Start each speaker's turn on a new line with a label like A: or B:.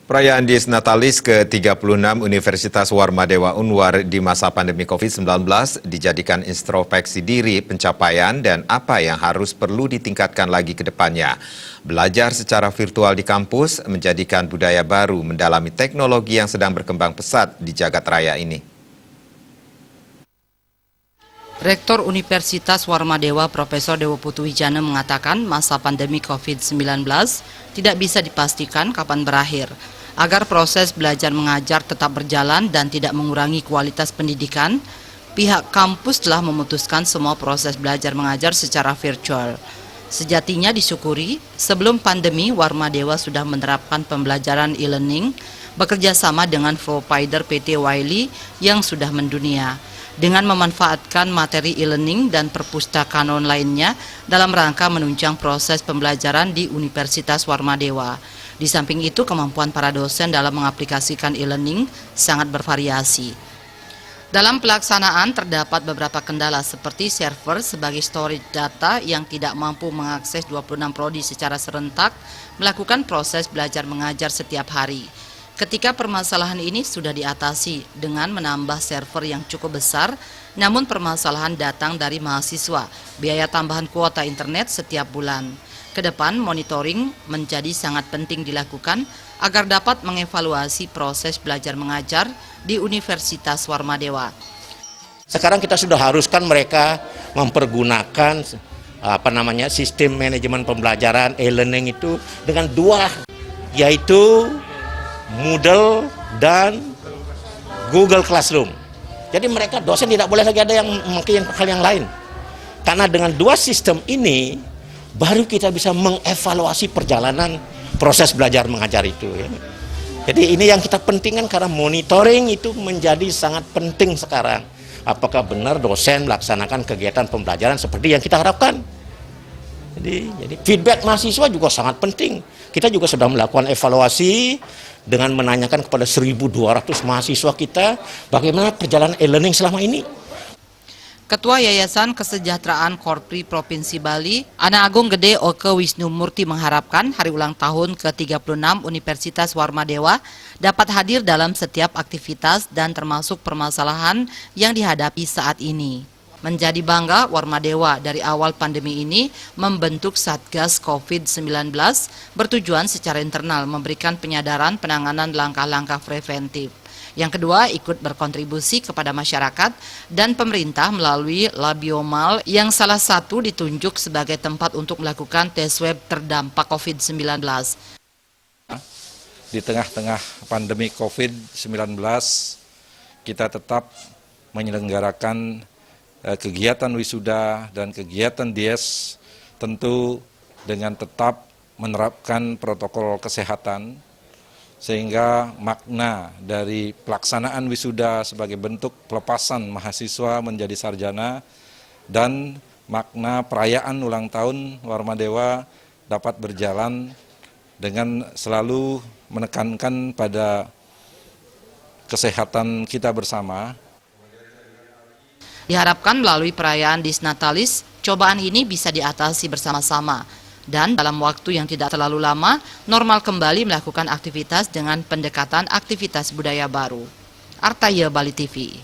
A: Perayaan Dies Natalis ke-36 Universitas Warmadewa Unwar di masa pandemi COVID-19 dijadikan introspeksi diri, pencapaian, dan apa yang perlu ditingkatkan lagi ke depannya. Belajar secara virtual di kampus menjadikan budaya baru mendalami teknologi yang sedang berkembang pesat di jagat raya ini.
B: Rektor Universitas Warmadewa Profesor Dewo Putuwijana mengatakan masa pandemi COVID-19 tidak bisa dipastikan kapan berakhir. Agar proses belajar mengajar tetap berjalan dan tidak mengurangi kualitas pendidikan, pihak kampus telah memutuskan semua proses belajar mengajar secara virtual. Sejatinya disyukuri, sebelum pandemi Warmadewa sudah menerapkan pembelajaran e-learning bekerja sama dengan provider PT Wiley yang sudah mendunia, dengan memanfaatkan materi e-learning dan perpustakaan online-nya dalam rangka menunjang proses pembelajaran di Universitas Warmadewa. Di samping itu, kemampuan para dosen dalam mengaplikasikan e-learning sangat bervariasi. Dalam pelaksanaan terdapat beberapa kendala seperti server sebagai storage data yang tidak mampu mengakses 26 prodi secara serentak, melakukan proses belajar mengajar setiap hari. Ketika permasalahan ini sudah diatasi dengan menambah server yang cukup besar, namun permasalahan datang dari mahasiswa, biaya tambahan kuota internet setiap bulan. Kedepan monitoring menjadi sangat penting dilakukan agar dapat mengevaluasi proses belajar mengajar di Universitas Warmadewa.
C: Sekarang kita sudah haruskan mereka mempergunakan sistem manajemen pembelajaran e-learning itu dengan dua, yaitu Moodle dan Google Classroom. Jadi mereka dosen tidak boleh lagi ada yang memakai hal yang lain. Karena dengan dua sistem ini baru kita bisa mengevaluasi perjalanan proses belajar mengajar itu. Ya. Jadi ini yang kita pentingkan karena monitoring itu menjadi sangat penting sekarang. Apakah benar dosen melaksanakan kegiatan pembelajaran seperti yang kita harapkan? Jadi feedback mahasiswa juga sangat penting. Kita juga sudah melakukan evaluasi dengan menanyakan kepada 1.200 mahasiswa kita bagaimana perjalanan e-learning selama ini.
B: Ketua Yayasan Kesejahteraan Korpri Provinsi Bali, Ana Agung Gede Oke Wisnu Murti mengharapkan hari ulang tahun ke-36 Universitas Warmadewa dapat hadir dalam setiap aktivitas dan termasuk permasalahan yang dihadapi saat ini. Menjadi bangga, Warmadewa dari awal pandemi ini membentuk Satgas COVID-19 bertujuan secara internal memberikan penyadaran penanganan langkah-langkah preventif. Yang kedua, ikut berkontribusi kepada masyarakat dan pemerintah melalui Labiomal yang salah satu ditunjuk sebagai tempat untuk melakukan tes swab terdampak COVID-19.
D: Di tengah-tengah pandemi COVID-19, kita tetap menyelenggarakan kegiatan wisuda dan kegiatan Dies tentu dengan tetap menerapkan protokol kesehatan, sehingga makna dari pelaksanaan wisuda sebagai bentuk pelepasan mahasiswa menjadi sarjana dan makna perayaan ulang tahun Warmadewa dapat berjalan dengan selalu menekankan pada kesehatan kita bersama.
B: Diharapkan melalui perayaan Dies Natalis, cobaan ini bisa diatasi bersama-sama. Dan dalam waktu yang tidak terlalu lama, normal kembali melakukan aktivitas dengan pendekatan aktivitas budaya baru. Artaya Bali TV.